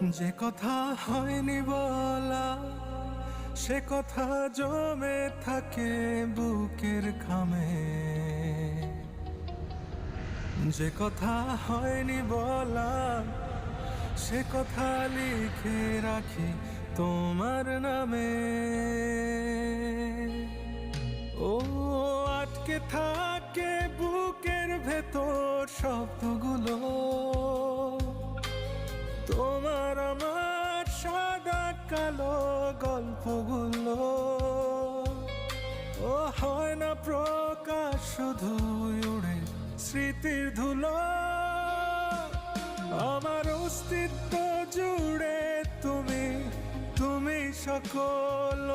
যে কথা হয়নি বলা, সে কথা জমে থাকে বুকের খামে। যে কথা হয়নি বলা, সে কথা লিখে রাখি তোমার নামে। ও আটকে থাকে বুকের ভেতর শব্দগুলো, তোমার আমার সাদা কালো গল্পগুলো। ও হয় না প্রকাশ, শুধু উড়ে স্মৃতির ধুলো। আমার অস্তিত্ব জুড়ে তুমি, তুমি সকল